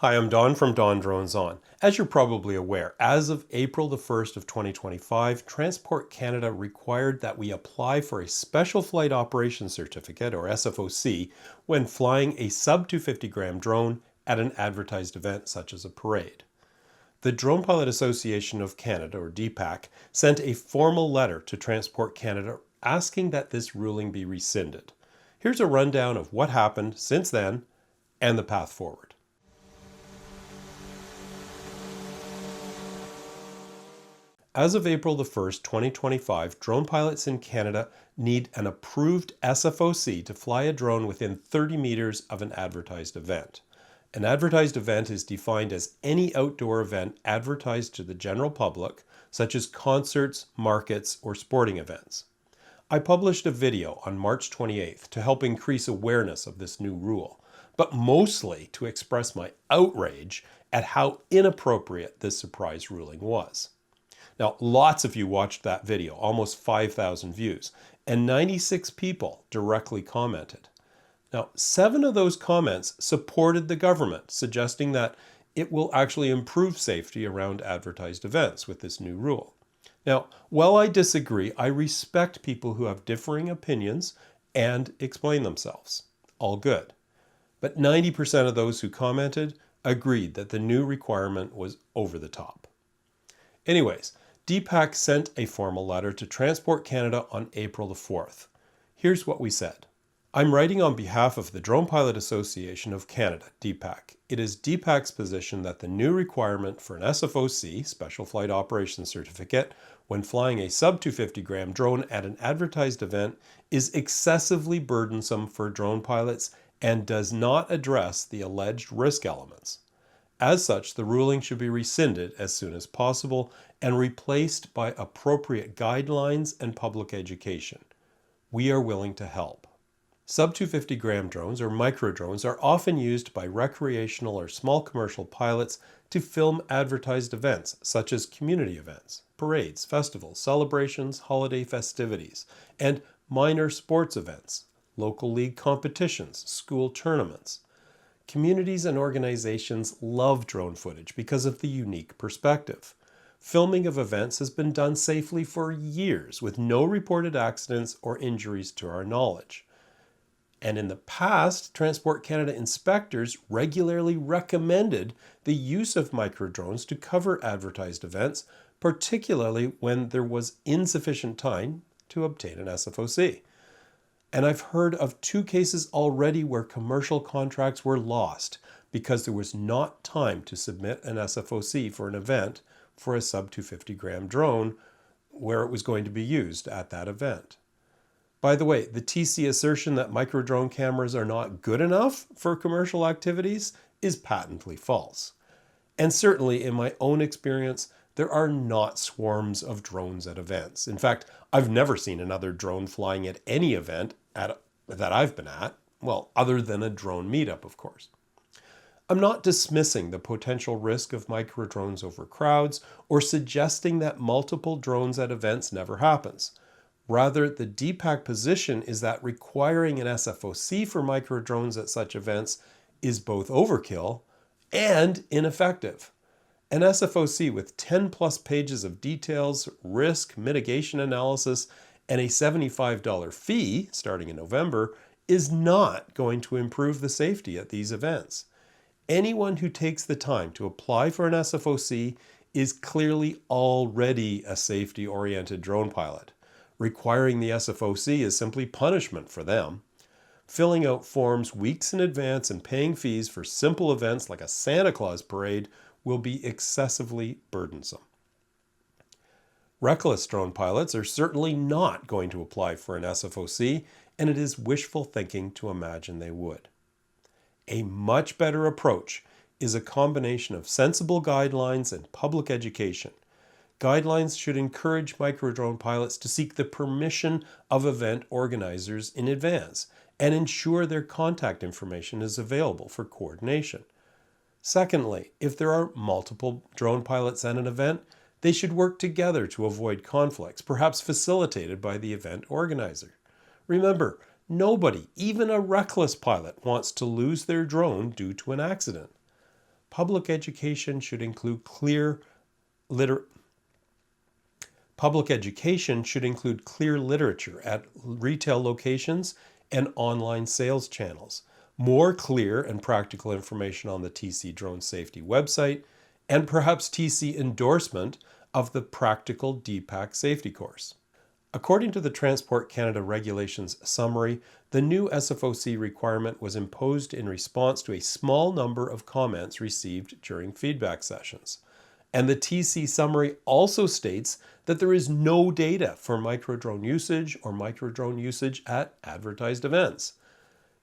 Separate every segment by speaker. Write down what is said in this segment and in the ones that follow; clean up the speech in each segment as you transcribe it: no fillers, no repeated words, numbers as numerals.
Speaker 1: Hi, I'm Don from DonDronesOn. As you're probably aware, as of April the 1st of 2025, Transport Canada required that we apply for a Special Flight Operation Certificate, or SFOC, when flying a sub-250g drone at an advertised event such as a parade. The Drone Pilot Association of Canada, or DPAC, sent a formal letter to Transport Canada asking that this ruling be rescinded. Here's a rundown of what happened since then and the path forward. As of April the 1st, 2025, drone pilots in Canada need an approved SFOC to fly a drone within 30 meters of an advertised event. An advertised event is defined as any outdoor event advertised to the general public, such as concerts, markets, or sporting events. I published a video on March 28th to help increase awareness of this new rule, but mostly to express my outrage at how inappropriate this surprise ruling was. Now, lots of you watched that video, almost 5,000 views, and 96 people directly commented. Now, 7 of those comments supported the government, suggesting that it will actually improve safety around advertised events with this new rule. Now, while I disagree, I respect people who have differing opinions and explain themselves. All good. But 90% of those who commented agreed that the new requirement was over the top. Anyways, DPAC sent a formal letter to Transport Canada on April the 4th. Here's what we said. I'm writing on behalf of the Drone Pilot Association of Canada, DPAC. It is DPAC's position that the new requirement for an SFOC, Special Flight Operation Certificate, when flying a sub-250g drone at an advertised event is excessively burdensome for drone pilots and does not address the alleged risk elements. As such, the ruling should be rescinded as soon as possible and replaced by appropriate guidelines and public education. We are willing to help. Sub-250g drones, or microdrones, are often used by recreational or small commercial pilots to film advertised events, such as community events, parades, festivals, celebrations, holiday festivities, and minor sports events, local league competitions, school tournaments. Communities and organizations love drone footage because of the unique perspective. Filming of events has been done safely for years with no reported accidents or injuries to our knowledge. And in the past, Transport Canada inspectors regularly recommended the use of microdrones to cover advertised events, particularly when there was insufficient time to obtain an SFOC. And I've heard of 2 cases already where commercial contracts were lost because there was not time to submit an SFOC for an event for a sub-250g drone where it was going to be used at that event. By the way, the TC assertion that microdrone cameras are not good enough for commercial activities is patently false. And certainly in my own experience, there are not swarms of drones at events. In fact, I've never seen another drone flying at any event that I've been at, well, other than a drone meetup, of course. I'm not dismissing the potential risk of microdrones over crowds or suggesting that multiple drones at events never happens. Rather, the DPAC position is that requiring an SFOC for microdrones at such events is both overkill and ineffective. An SFOC with 10+ pages of details, risk, mitigation analysis, and a $75 fee starting in November is not going to improve the safety at these events. Anyone who takes the time to apply for an SFOC is clearly already a safety-oriented drone pilot. Requiring the SFOC is simply punishment for them. Filling out forms weeks in advance and paying fees for simple events like a Santa Claus parade will be excessively burdensome. Reckless drone pilots are certainly not going to apply for an SFOC, and it is wishful thinking to imagine they would. A much better approach is a combination of sensible guidelines and public education. Guidelines should encourage microdrone pilots to seek the permission of event organizers in advance and ensure their contact information is available for coordination. Secondly, if there are multiple drone pilots at an event, they should work together to avoid conflicts, perhaps facilitated by the event organizer. Remember, nobody, even a reckless pilot, wants to lose their drone due to an accident. Public education should include clear literature at retail locations and online sales channels, more clear and practical information on the TC Drone Safety website, and perhaps TC endorsement of the practical DPAC safety course. According to the Transport Canada Regulations Summary, the new SFOC requirement was imposed in response to a small number of comments received during feedback sessions. And the TC Summary also states that there is no data for microdrone usage or microdrone usage at advertised events.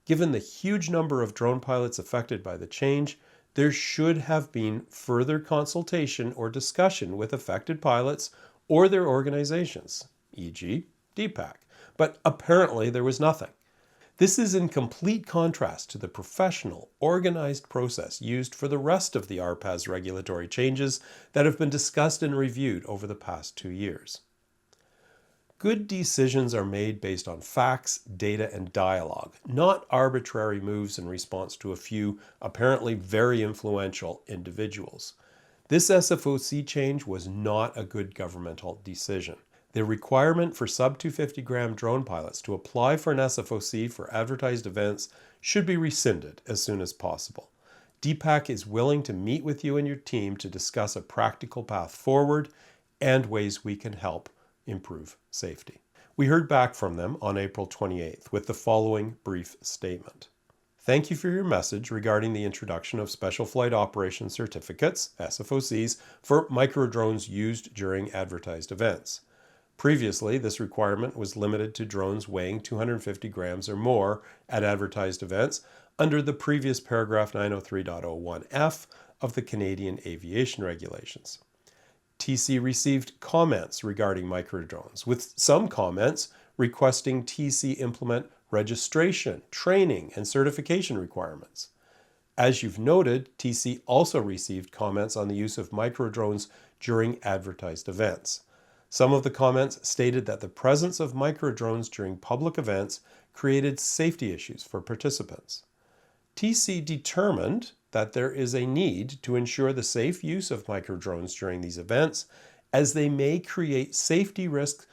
Speaker 1: Given the huge number of drone pilots affected by the change, there should have been further consultation or discussion with affected pilots or their organizations, e.g. DPAC, but apparently there was nothing. This is in complete contrast to the professional, organized process used for the rest of the RPAS regulatory changes that have been discussed and reviewed over the past 2 years. Good decisions are made based on facts, data, and dialogue, not arbitrary moves in response to a few apparently very influential individuals. This SFOC change was not a good governmental decision. The requirement for sub-250g drone pilots to apply for an SFOC for advertised events should be rescinded as soon as possible. DPAC is willing to meet with you and your team to discuss a practical path forward and ways we can help improve safety. We heard back from them on April 28th with the following brief statement. Thank you for your message regarding the introduction of Special Flight Operation Certificates, SFOCs, for microdrones used during advertised events. Previously, this requirement was limited to drones weighing 250 grams or more at advertised events under the previous paragraph 903.01F of the Canadian Aviation Regulations. TC received comments regarding microdrones, with some comments requesting TC implement registration, training, and certification requirements. As you've noted, TC also received comments on the use of microdrones during advertised events. Some of the comments stated that the presence of microdrones during public events created safety issues for participants. TC determined that there is a need to ensure the safe use of microdrones during these events, as they may create safety risks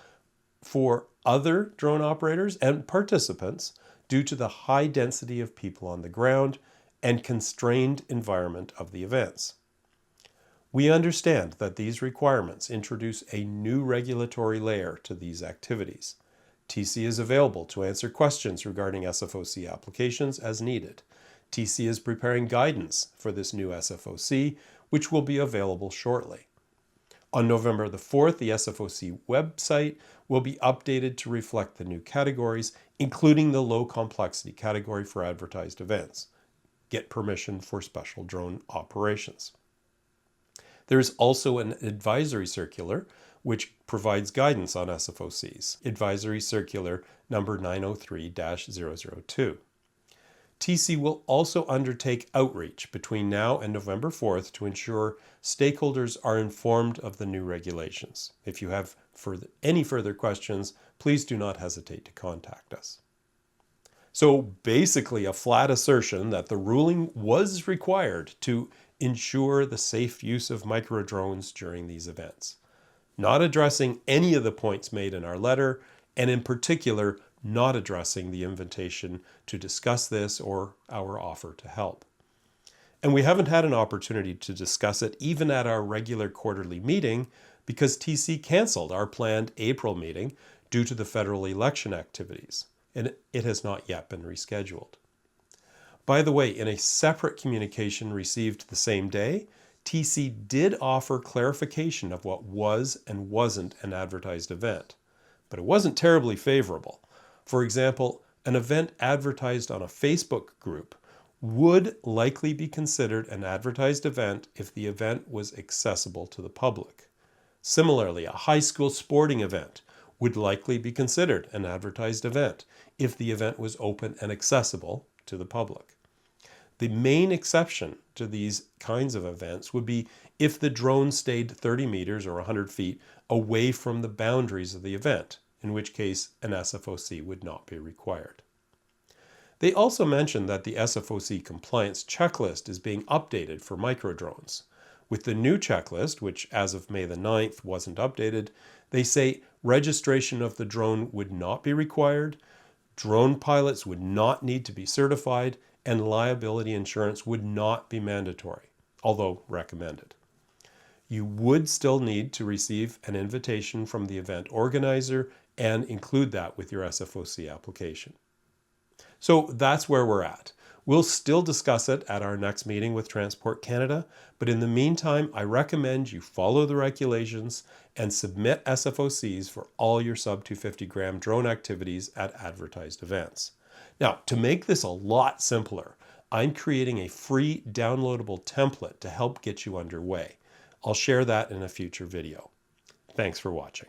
Speaker 1: for other drone operators and participants due to the high density of people on the ground and constrained environment of the events. We understand that these requirements introduce a new regulatory layer to these activities. TC is available to answer questions regarding SFOC applications as needed. TC is preparing guidance for this new SFOC, which will be available shortly. On November the 4th, the SFOC website will be updated to reflect the new categories, including the low complexity category for advertised events. Get permission for special drone operations. There is also an advisory circular which provides guidance on SFOCs, Advisory Circular number 903-002. TC will also undertake outreach between now and November 4th to ensure stakeholders are informed of the new regulations. If you have any further questions, please do not hesitate to contact us. So basically a flat assertion that the ruling was required to ensure the safe use of microdrones during these events, not addressing any of the points made in our letter, and in particular, not addressing the invitation to discuss this or our offer to help. And we haven't had an opportunity to discuss it even at our regular quarterly meeting because TC canceled our planned April meeting due to the federal election activities, and it has not yet been rescheduled. By the way, in a separate communication received the same day, TC did offer clarification of what was and wasn't an advertised event, but it wasn't terribly favorable. For example, an event advertised on a Facebook group would likely be considered an advertised event if the event was accessible to the public. Similarly, a high school sporting event would likely be considered an advertised event if the event was open and accessible to the public. The main exception to these kinds of events would be if the drone stayed 30 meters or 100 feet away from the boundaries of the event, in which case an SFOC would not be required. They also mentioned that the SFOC compliance checklist is being updated for microdrones. With the new checklist, which as of May the 9th wasn't updated, they say registration of the drone would not be required, drone pilots would not need to be certified, and liability insurance would not be mandatory, although recommended. You would still need to receive an invitation from the event organizer and include that with your SFOC application. So that's where we're at. We'll still discuss it at our next meeting with Transport Canada, but in the meantime, I recommend you follow the regulations and submit SFOCs for all your sub-250g drone activities at advertised events. Now, to make this a lot simpler, I'm creating a free downloadable template to help get you underway. I'll share that in a future video. Thanks for watching.